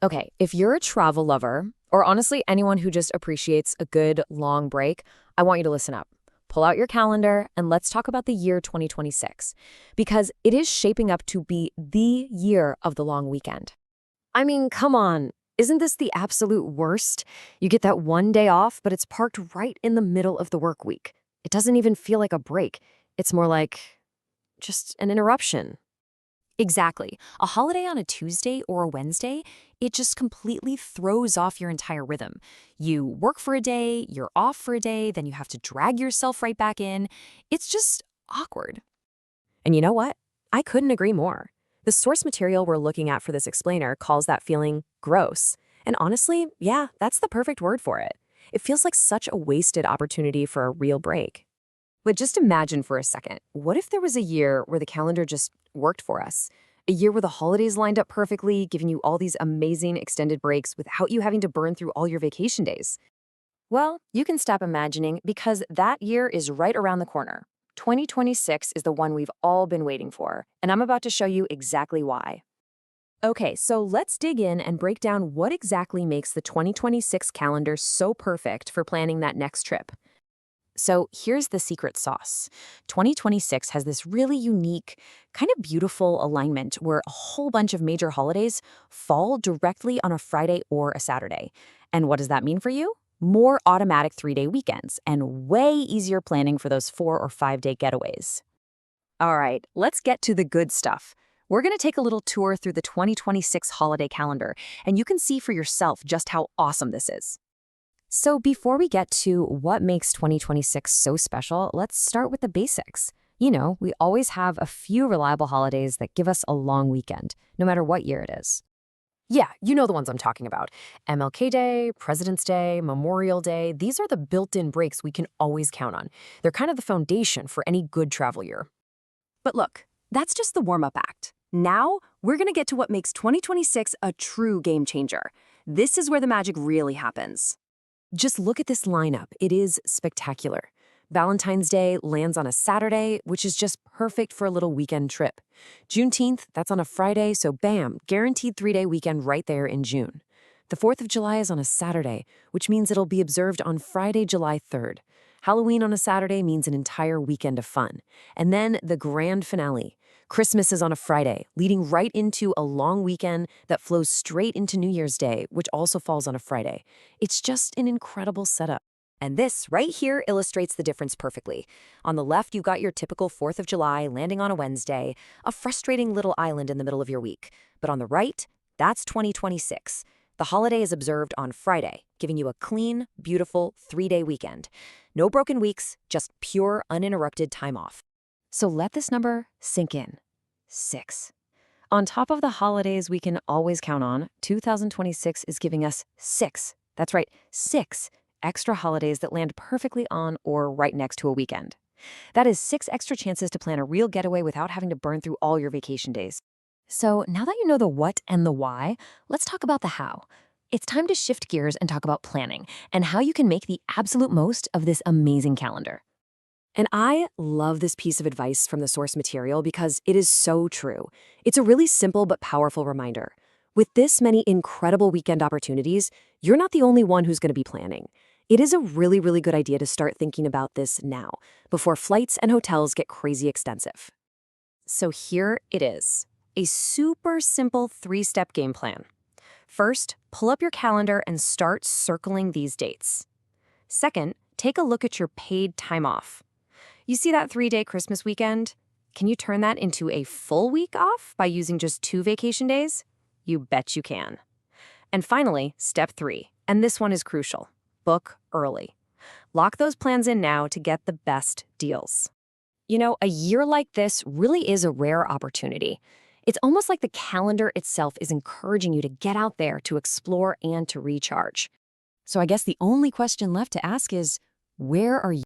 Okay, if you're a travel lover, or honestly anyone who just appreciates a good long break, I want you to listen up. Pull out your calendar and let's talk about the year 2026, because it is shaping up to be the year of the long weekend. I mean, come on. Isn't this the absolute worst? You get that one day off, but it's parked right in the middle of the work week. It doesn't even feel like a break. It's more like just an interruption. Exactly. A holiday on a Tuesday or a Wednesday, it just completely throws off your entire rhythm. You work for a day, you're off for a day, then you have to drag yourself right back in. It's just awkward. And you know what? I couldn't agree more. The source material we're looking at for this explainer calls that feeling gross. And honestly, yeah, that's the perfect word for it. It feels like such a wasted opportunity for a real break. But just imagine for a second, what if there was a year where the calendar just worked for us? A year where the holidays lined up perfectly, giving you all these amazing extended breaks without you having to burn through all your vacation days. Well, you can stop imagining because that year is right around the corner. 2026 is the one we've all been waiting for, and I'm about to show you exactly why. Okay, so let's dig in and break down what exactly makes the 2026 calendar so perfect for planning that next trip. So here's the secret sauce. 2026 has this really unique, kind of beautiful alignment where a whole bunch of major holidays fall directly on a Friday or a Saturday. And what does that mean for you? More automatic 3-day weekends and way easier planning for those 4 or 5 day getaways. All right, let's get to the good stuff. We're going to take a little tour through the 2026 holiday calendar, and you can see for yourself just how awesome this is. So before we get to what makes 2026 so special, let's start with the basics. We always have a few reliable holidays that give us a long weekend, no matter what year it is. Yeah, you know the ones I'm talking about. MLK Day, President's Day, Memorial Day, these are the built-in breaks we can always count on. They're kind of the foundation for any good travel year. But look, that's just the warm-up act. Now, we're going to get to what makes 2026 a true game changer. This is where the magic really happens. Just look at this lineup. It is spectacular. Valentine's Day lands on a Saturday, which is just perfect for a little weekend trip. Juneteenth, that's on a Friday, so bam, guaranteed 3-day weekend right there in June. The 4th of July is on a Saturday, which means it'll be observed on Friday, July 3rd. Halloween on a Saturday means an entire weekend of fun. And then the grand finale. Christmas is on a Friday, leading right into a long weekend that flows straight into New Year's Day, which also falls on a Friday. It's just an incredible setup. And this right here illustrates the difference perfectly. On the left, you got your typical 4th of July landing on a Wednesday, a frustrating little island in the middle of your week. But on the right, that's 2026. The holiday is observed on Friday, giving you a clean, beautiful 3-day weekend. No broken weeks, just pure, uninterrupted time off. So let this number sink in. 6. On top of the holidays we can always count on, 2026 is giving us 6. That's right, 6 extra holidays that land perfectly on or right next to a weekend. That is 6 extra chances to plan a real getaway without having to burn through all your vacation days. So now that you know the what and the why, let's talk about the how. It's time to shift gears and talk about planning and how you can make the absolute most of this amazing calendar. And I love this piece of advice from the source material because it is so true. It's a really simple but powerful reminder. With this many incredible weekend opportunities, you're not the only one who's going to be planning. It is a really, really good idea to start thinking about this now, before flights and hotels get crazy expensive. So here it is, a super simple 3-step game plan. First, pull up your calendar and start circling these dates. Second, take a look at your paid time off. You see that 3-day Christmas weekend? Can you turn that into a full week off by using just 2 vacation days? You bet you can. And finally, step 3, and this one is crucial. Book early. Lock those plans in now to get the best deals. A year like this really is a rare opportunity. It's almost like the calendar itself is encouraging you to get out there to explore and to recharge. So I guess the only question left to ask is, where are you?